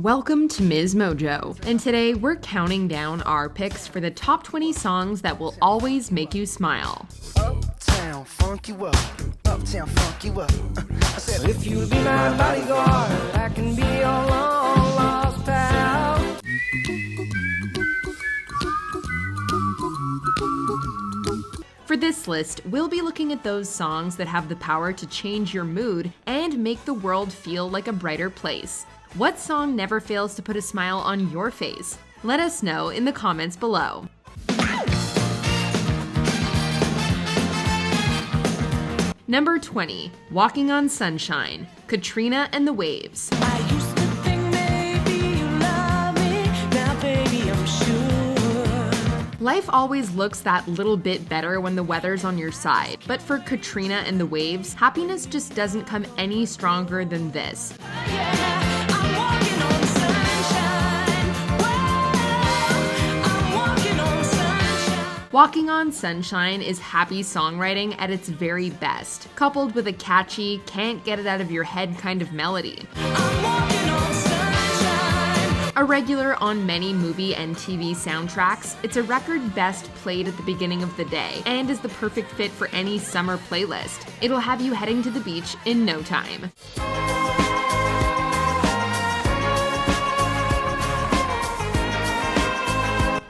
Welcome to Ms. Mojo, and today we're counting down our picks for the top 20 songs that will always make you smile. Uptown, funk you up. Uptown, funk you up. I said, If you'll be my bodyguard, I can be your long lost pal. For this list, we'll be looking at those songs that have the power to change your mood and make the world feel like a brighter place. What song never fails to put a smile on your face? Let us know in the comments below. Number 20, Walking on Sunshine, Katrina and the Waves. I used to think maybe you love me, now baby I'm sure. Life always looks that little bit better when the weather's on your side, but for Katrina and the Waves, happiness just doesn't come any stronger than this. Yeah, I'm walking on sunshine. Whoa, I'm walking on sunshine. Walking on Sunshine is happy songwriting at its very best, coupled with a catchy, can't get it out of your head kind of melody. I'm walking on sunshine. A regular on many movie and TV soundtracks, it's a record best played at the beginning of the day, and is the perfect fit for any summer playlist. It'll have you heading to the beach in no time.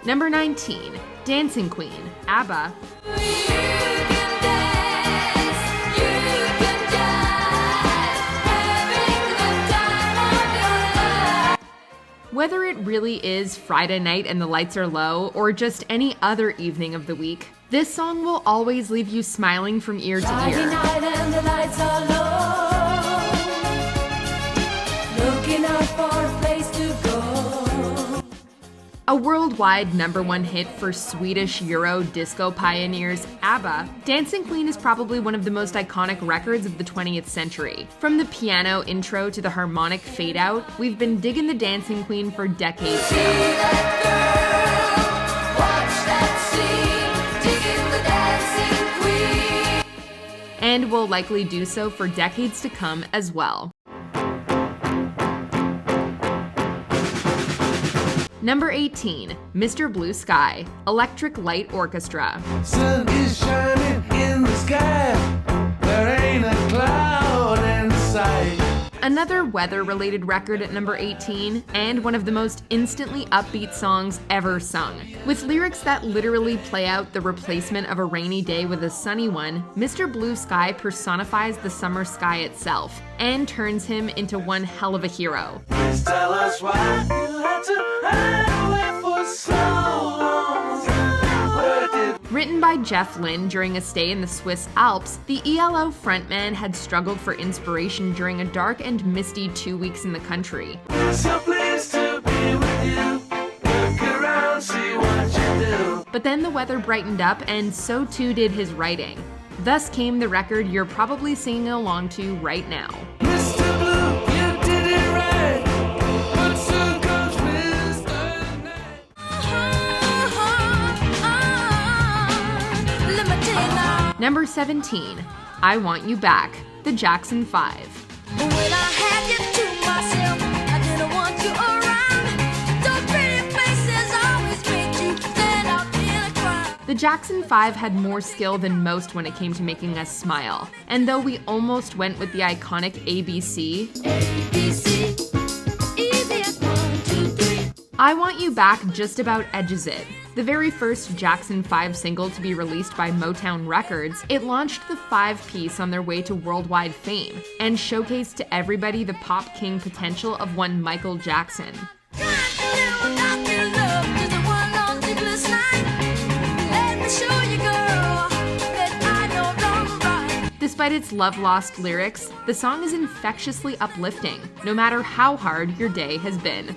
Number 19, Dancing Queen, ABBA. You can dance, you can jive, having the time of your life. Whether it really is Friday night and the lights are low, or just any other evening of the week, this song will always leave you smiling from ear to Friday ear. night and the lights are low, looking out for a place to go. A worldwide #1 hit for Swedish Euro disco pioneers ABBA, Dancing Queen is probably one of the most iconic records of the 20th century. From the piano intro to the harmonic fade-out, we've been digging the Dancing Queen for decades See now. that girl, watch that scene, digging the dancing queen. And will likely do so for decades to come as well. Number 18, Mr. Blue Sky, Electric Light Orchestra. Sun is shining in the sky. There ain't a cloud in sight. Another weather-related record at number 18, and one of the most instantly upbeat songs ever sung. With lyrics that literally play out the replacement of a rainy day with a sunny one, Mr. Blue Sky personifies the summer sky itself, and turns him into one hell of a hero. Please tell us why you had to hide away for so long. Where did Written by Jeff Lynne during a stay in the Swiss Alps, the ELO frontman had struggled for inspiration during a dark and misty 2 weeks in the country. It's a place to be with you? Look around, see what you do. But then the weather brightened up, and so too did his writing. Thus came the record you're probably singing along to right now. Mr. Blue, you did it right. But soon comes Mr. Night. Let me tell you now. Number 17, I Want You Back, the Jackson 5. When I had you to myself, I didn't want you around. Those pretty faces always made you stand out in a crowd. The Jackson 5 had more skill than most when it came to making us smile. And though we almost went with the iconic ABC, ABC, easy as 1, 2, 3. I Want You Back just about edges it. The very first Jackson 5 single to be released by Motown Records, it launched the 5-piece on their way to worldwide fame, and showcased to everybody the pop king potential of one Michael Jackson. Despite its love-lost lyrics, the song is infectiously uplifting, no matter how hard your day has been.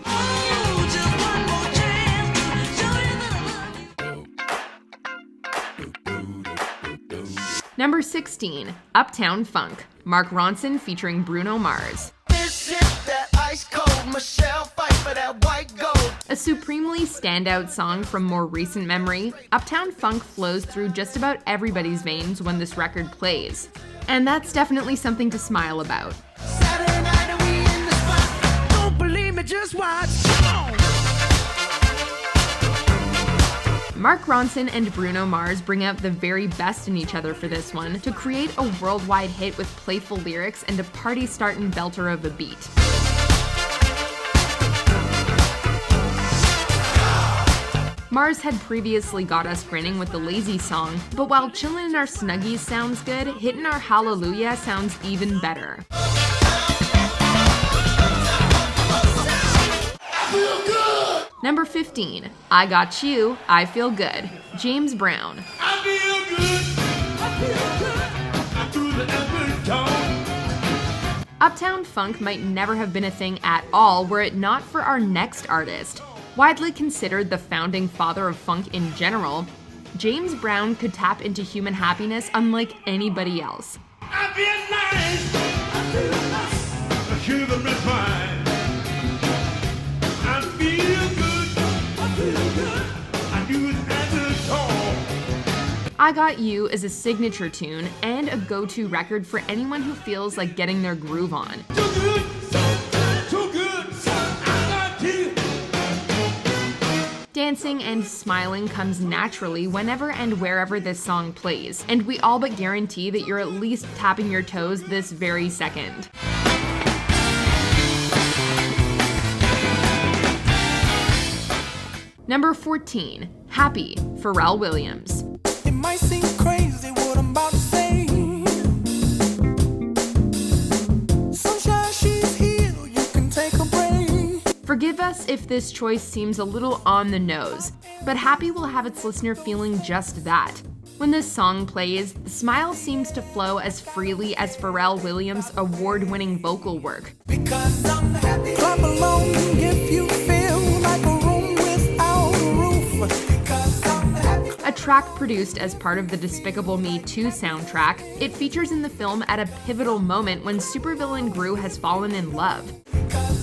Number 16, Uptown Funk, Mark Ronson featuring Bruno Mars. this is that ice cold Michelle fight for that white gold. A supremely standout song from more recent memory, Uptown Funk flows through just about everybody's veins when this record plays. And that's definitely something to smile about. Saturday night and we in the spot. Don't believe me, just watch. Come on. Mark Ronson and Bruno Mars bring out the very best in each other for this one to create a worldwide hit with playful lyrics and a party-startin' belter of a beat. Mars had previously got us grinning with the Lazy song, but while chillin' in our snuggies sounds good, hittin' our hallelujah sounds even better. Number 15, I Got You, I Feel Good, James Brown. I feel good. I do the every tone. Uptown Funk might never have been a thing at all were it not for our next artist. Widely considered the founding father of funk in general, James Brown could tap into human happiness unlike anybody else. I feel nice. I feel nice. The human is mine. I feel good. I feel good. I do it every tone. I Got You is a signature tune and a go-to record for anyone who feels like getting their groove on. Too good. So good. Too good. I got you. Dancing and smiling comes naturally whenever and wherever this song plays, and we all but guarantee that you're at least tapping your toes this very second. Number 14, Happy, Pharrell Williams. It might seem crazy what I'm about to say. Sunshine, she's here, you can take a break. Forgive us if this choice seems a little on the nose, but Happy will have its listener feeling just that. When this song plays, the smile seems to flow as freely as Pharrell Williams' award-winning vocal work. Because I'm happy. Clap along if you feel like a room without a roof. Because I'm happy. A track produced as part of the Despicable Me 2 soundtrack, it features in the film at a pivotal moment when supervillain Gru has fallen in love.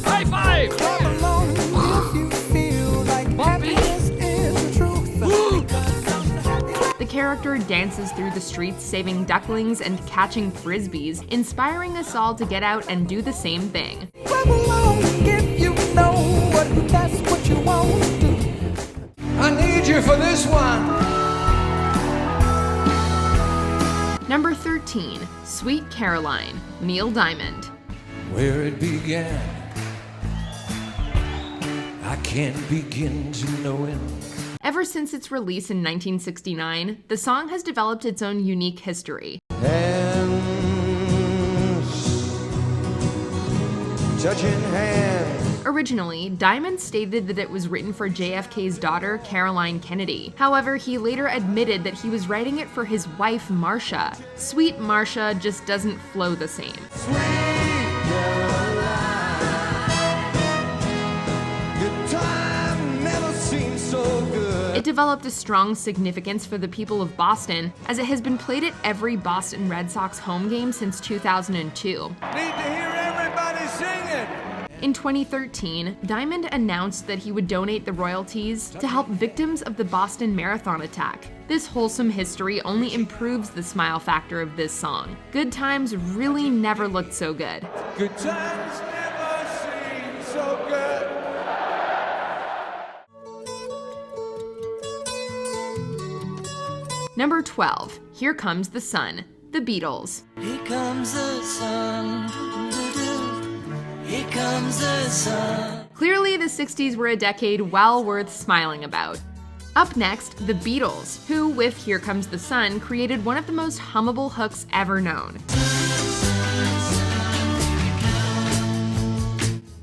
High five. Clap along if you feel like happiness is the truth. Because I'm happy. The character dances through the streets saving ducklings and catching frisbees, inspiring us all to get out and do the same thing. Clap along if you know that's what you want to do. I need you for this one. Number 13, Sweet Caroline, Neil Diamond. Where it began, I can't begin to know it. Ever since its release in 1969, the song has developed its own unique history. Hands, touching hands. Originally, Diamond stated that it was written for JFK's daughter, Caroline Kennedy. However, he later admitted that he was writing it for his wife, Marcia. Sweet Marcia just doesn't flow the same. Sweet Caroline, your time never seemed so good. It developed a strong significance for the people of Boston, as it has been played at every Boston Red Sox home game since 2002. Need to hear everybody sing it. In 2013, Diamond announced that he would donate the royalties to help victims of the Boston Marathon attack. This wholesome history only improves the smile factor of this song. Good times really never looked so good. Good times never seem so good. Number 12, Here Comes the Sun, The Beatles. Here comes the sun. Here comes the sun. Clearly, the 60s were a decade well worth smiling about. Up next, The Beatles, who, with Here Comes the Sun, created one of the most hummable hooks ever known.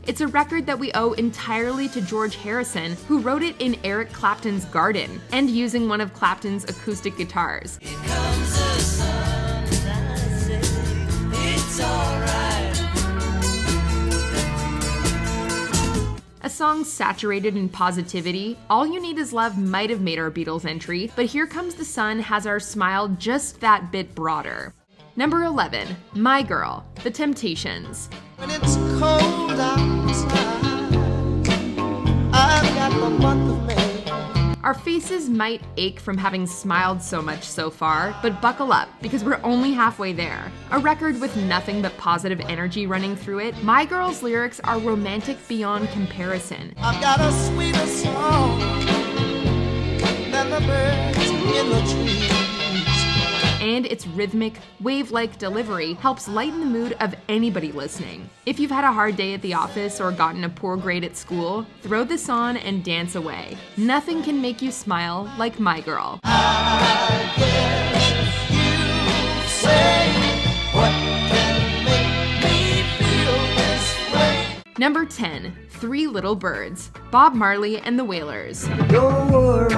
It's a record that we owe entirely to George Harrison, who wrote it in Eric Clapton's garden, and using one of Clapton's acoustic guitars. Here comes the sun. I say it's alright. A song saturated in positivity, All You Need Is Love might have made our Beatles entry, but Here Comes the Sun has our smile just that bit broader. Number 11, My Girl, The Temptations. When it's cold outside, I've got the month of May. Our faces might ache from having smiled so much so far, but buckle up, because we're only halfway there. A record with nothing but positive energy running through it, My Girl's lyrics are romantic beyond comparison. I've got a sweeter song than the birds in the trees. And its rhythmic, wave-like delivery helps lighten the mood of anybody listening. If you've had a hard day at the office or gotten a poor grade at school, throw this on and dance away. Nothing can make you smile like My Girl. I guess you say, what can make me feel this way? Number 10, Three Little Birds, Bob Marley and the Wailers. Don't worry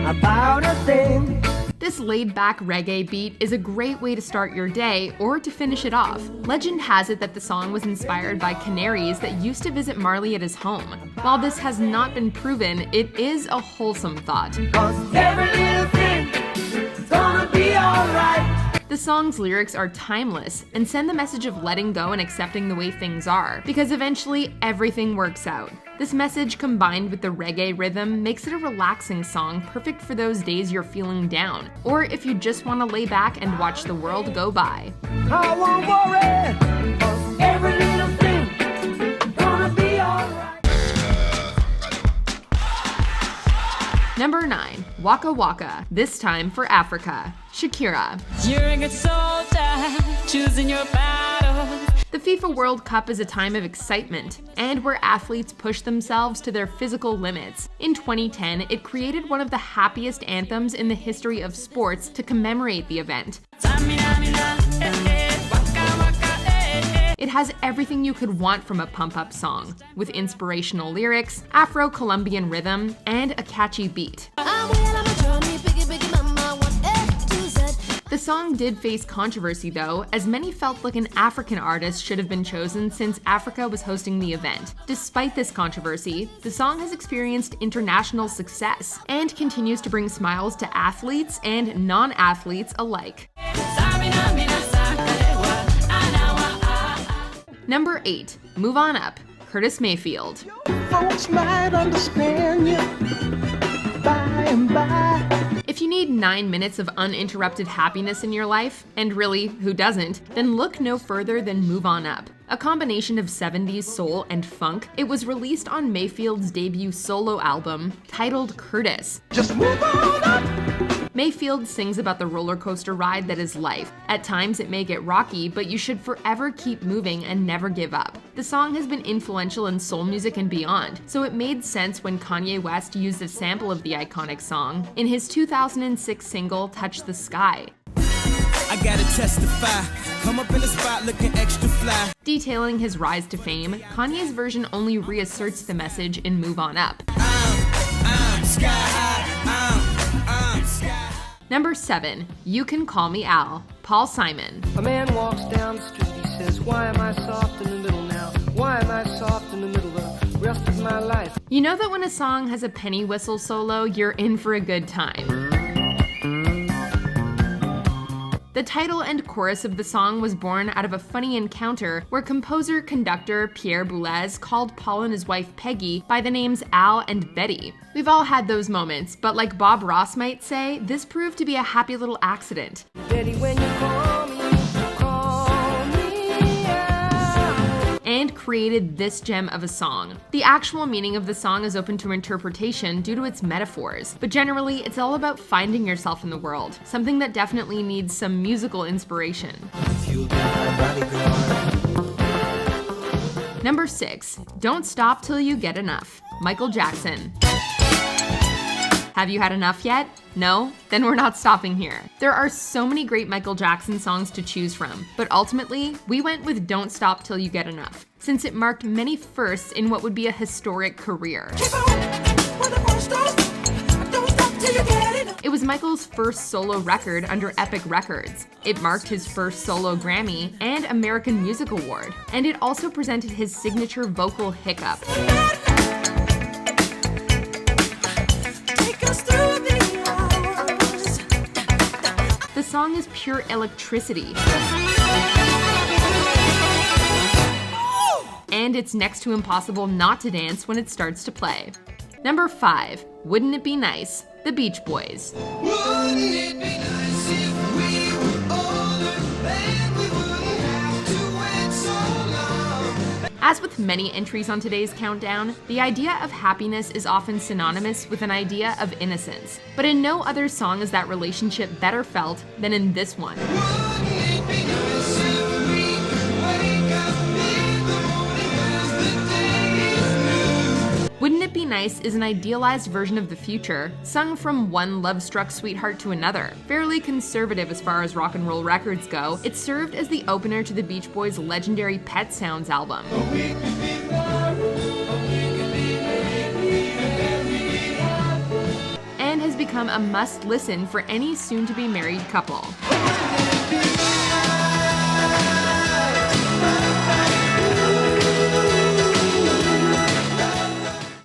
about a thing. This laid-back reggae beat is a great way to start your day or to finish it off. Legend has it that the song was inspired by canaries that used to visit Marley at his home. While this has not been proven, it is a wholesome thought. 'Cause every little thing is gonna be alright. The song's lyrics are timeless and send the message of letting go and accepting the way things are, because eventually everything works out. This message combined with the reggae rhythm makes it a relaxing song perfect for those days you're feeling down, or if you just want to lay back and watch the world go by. I won't worry, 'cause every little thing is gonna be alright. Number 9, Waka Waka, this time for Africa, Shakira. You're a good soldier, choosing your battles. The FIFA World Cup is a time of excitement, and where athletes push themselves to their physical limits. In 2010, it created one of the happiest anthems in the history of sports to commemorate the event. It has everything you could want from a pump-up song, with inspirational lyrics, Afro-Colombian rhythm, and a catchy beat. The song did face controversy though, as many felt like an African artist should have been chosen since Africa was hosting the event. Despite this controversy, the song has experienced international success and continues to bring smiles to athletes and non-athletes alike. Number 8, Move On Up, Curtis Mayfield. Folks might understand you by and by. If you need 9 minutes of uninterrupted happiness in your life, and really, who doesn't, then look no further than Move On Up. A combination of 70s soul and funk, it was released on Mayfield's debut solo album, titled Curtis. Just move on up. Mayfield sings about the roller coaster ride that is life. At times it may get rocky, but you should forever keep moving and never give up. The song has been influential in soul music and beyond, so it made sense when Kanye West used a sample of the iconic song in his 2006 single, Touch the Sky. I gotta testify, come up in the spot looking extra fly. Detailing his rise to fame, Kanye's version only reasserts the message in Move On Up. I'm sky high, I'm sky high. Number 7, You Can Call Me Al, Paul Simon. A man walks down the street, he says, why am I soft in the middle now? Why am I soft in the middle the rest of my life? You know that when a song has a penny whistle solo, you're in for a good time. The title and chorus of the song was born out of a funny encounter where composer-conductor Pierre Boulez called Paul and his wife Peggy by the names Al and Betty. We've all had those moments, but like Bob Ross might say, this proved to be a happy little accident. Betty, when you call me out. And created this gem of a song. The actual meaning of the song is open to interpretation due to its metaphors, but generally it's all about finding yourself in the world, something that definitely needs some musical inspiration. Number 6, Don't Stop Till You Get Enough, Michael Jackson. Have you had enough yet? No? Then we're not stopping here. There are so many great Michael Jackson songs to choose from, but ultimately, we went with Don't Stop Till You Get Enough, since it marked many firsts in what would be a historic career. It was Michael's first solo record under Epic Records. It marked his first solo Grammy and American Music Award, and it also presented his signature vocal hiccup. The song is pure electricity. And it's next to impossible not to dance when it starts to play. Number 5, Wouldn't It Be Nice? The Beach Boys. Wouldn't it be nice if we were older and we wouldn't have to wait so long? As with many entries on today's countdown, the idea of happiness is often synonymous with an idea of innocence. But in no other song is that relationship better felt than in this one. Wouldn't it be nice if we could wake up in the morning as the day is new? Wouldn't It Be Nice is an idealized version of the future, sung from one love-struck sweetheart to another. Fairly conservative as far as rock and roll records go, it served as the opener to the Beach Boys' legendary Pet Sounds album. And has become a must-listen for any soon-to-be married couple.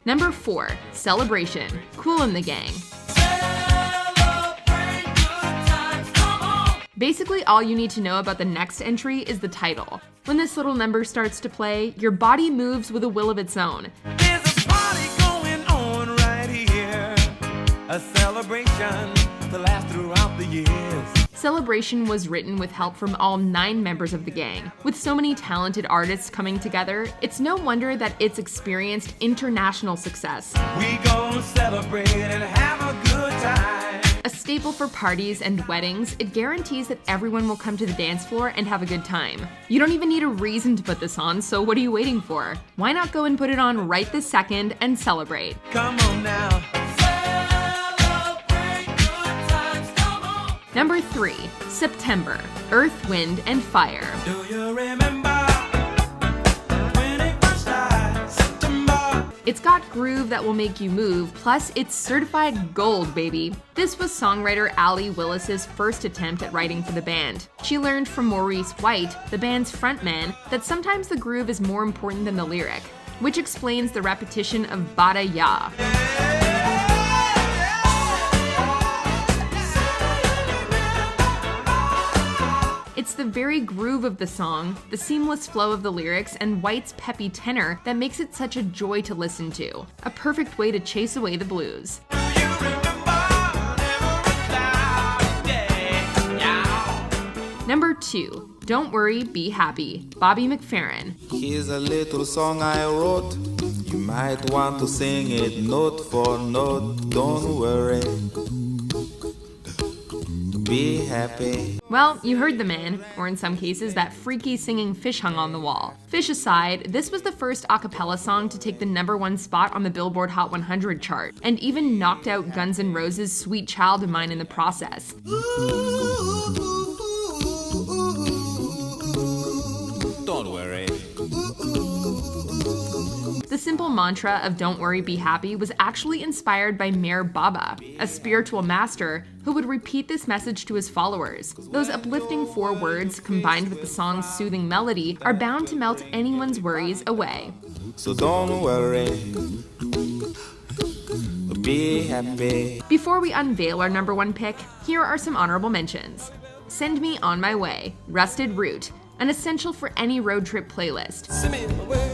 Number 4, Celebration, Kool and the Gang. Basically, all you need to know about the next entry is the title. When this little number starts to play, your body moves with a will of its own. There's a party going on right here, a celebration to last throughout the years. Celebration was written with help from all 9 members of the gang. With so many talented artists coming together, it's no wonder that it's experienced international success. We gonna celebrate and have a good time. A staple for parties and weddings, it guarantees that everyone will come to the dance floor and have a good time. You don't even need a reason to put this on, so what are you waiting for? Why not go and put it on right this second and celebrate? Come on now. Number 3, September, Earth, Wind, and Fire. Do you remember 21st September? It's got groove that will make you move, plus it's certified gold, baby. This was songwriter Allie Willis's first attempt at writing for the band. She learned from Maurice White, the band's frontman, that sometimes the groove is more important than the lyric, which explains the repetition of Bada Ya. It's the very groove of the song, the seamless flow of the lyrics, and White's peppy tenor that makes it such a joy to listen to. A perfect way to chase away the blues. Number 2, Don't Worry, Be Happy, Bobby McFerrin. Here's a little song I wrote. You might want to sing it note for note. Don't worry. Be happy. Well, you heard the man, or in some cases, that freaky singing Fish hung on the wall. Fish aside, this was the first a cappella song to take the #1 spot on the Billboard Hot 100 chart, and even knocked out Guns N' Roses' Sweet Child of Mine in the process. Don't worry. The simple mantra of Don't Worry, Be Happy was actually inspired by Meher Baba, a spiritual master who would repeat this message to his followers. Those uplifting 4 words, combined with the song's soothing melody, are bound to melt anyone's worries away. So don't worry. Be happy. Before we unveil our #1 pick, here are some honorable mentions. Send Me On My Way, Rusted Root, an essential for any road trip playlist. Send me in my way.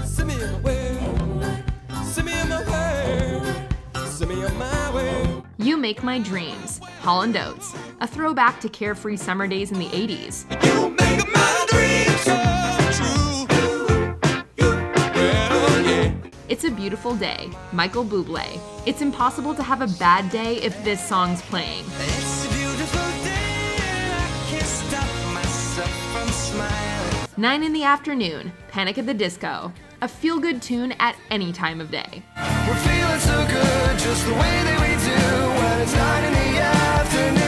Send me in my way. Send me in my way. Send me on my way. You Make My Dreams, Hall & Oates, a throwback to carefree summer days in the 80s. You make my dreams come true. Well, yeah. It's a Beautiful Day, Michael Bublé. It's impossible to have a bad day if this song's playing. It's a beautiful day and I can't stop myself from smiling. 9 in the Afternoon, Panic at the Disco, a feel-good tune at any time of day. We're feeling so good, just the way that we do when it's 9 in the afternoon.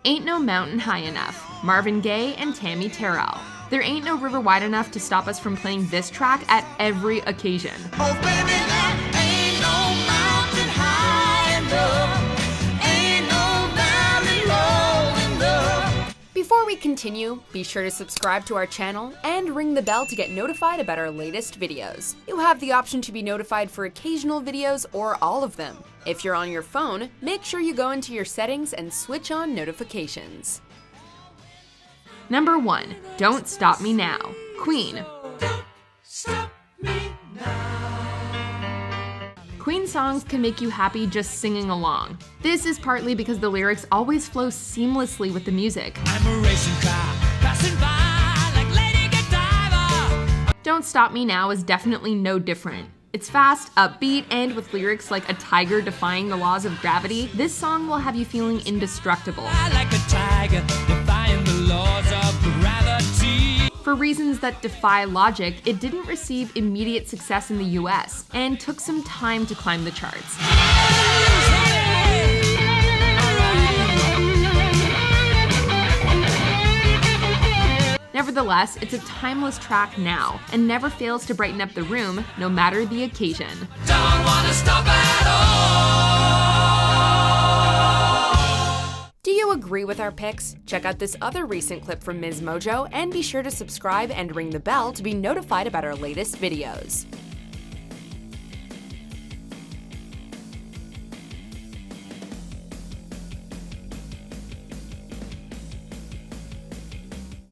Ain't No Mountain High Enough, Marvin Gaye and Tammy Terrell. There ain't no river wide enough to stop us from playing this track at every occasion. Oh baby, there ain't no mountain high enough, ain't no valley low enough. Before we continue, be sure to subscribe to our channel and ring the bell to get notified about our latest videos. You have the option to be notified for occasional videos or all of them. If you're on your phone, make sure you go into your settings and switch on notifications. Number 1, Don't Stop Me Now, Queen. Stop me now. Queen songs can make you happy just singing along. This is partly because the lyrics always flow seamlessly with the music. I'm a racing car passing by like Lady Godiva. Don't Stop Me Now is definitely no different. It's fast, upbeat, and with lyrics like a tiger defying the laws of gravity, this song will have you feeling indestructible. I like a tiger defying the laws of gravity. For reasons that defy logic, it didn't receive immediate success in the US and took some time to climb the charts. Nevertheless, it's a timeless track now, and never fails to brighten up the room, no matter the occasion. Don't wanna stop at all. Do you agree with our picks? Check out this other recent clip from Ms. Mojo, and be sure to subscribe and ring the bell to be notified about our latest videos.